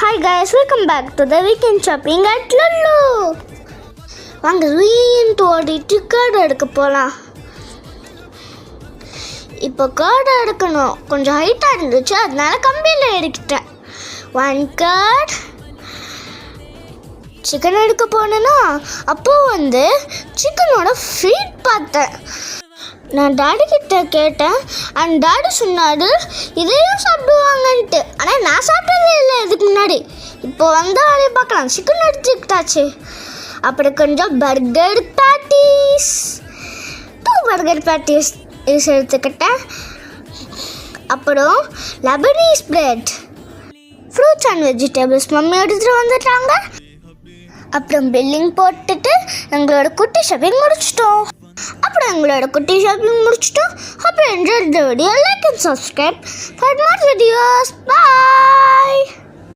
Hi guys, welcome back to the weekend shopping at Lulu. வாங்க வீட்டு ஓடிட்டு card எடுக்க போகலாம். இப்போ கார்டு எடுக்கணும், கொஞ்சம் ஹைட்டாக இருந்துச்சு, அதனால கம்பியில் எடுக்கிட்டேன். 1 கார்டு. சிக்கன் எடுக்க போனேன்னா அப்போது சிக்கனோட ஃபீட் பார்த்தேன். நான் டாடி கிட்ட கேட்டேன், அண்ட் டாடி சொன்னாரு இதையும் சாப்பிடுவாங்கன்ட்டு. ஆனால் நான் சாப்பிட்டதே இல்லை இதுக்கு முன்னாடி. இப்போ வேலையை பார்க்கலாம். சிக்கன் எடுத்துக்கிட்டாச்சு. அப்புறம் கொஞ்சம் பர்கர் பேட்டிஸ், 2 பர்கர் பேட்டிஸ் எடுத்துக்கிட்டேன். அப்புறம் Lebanese bread, fruits and vegetables mummy எடுத்துகிட்டு வந்துட்டாங்க. அப்புறம் பில்லிங் போட்டுட்டு எங்களோட குட்டி ஷாப்பிங் முடிச்சிட்டோம். அப்புறம் எங்களோட குட்டி ஷாப்பிங் முடிச்சிட்டோம். அப்புறம் இந்த video like and subscribe for more videos. Bye.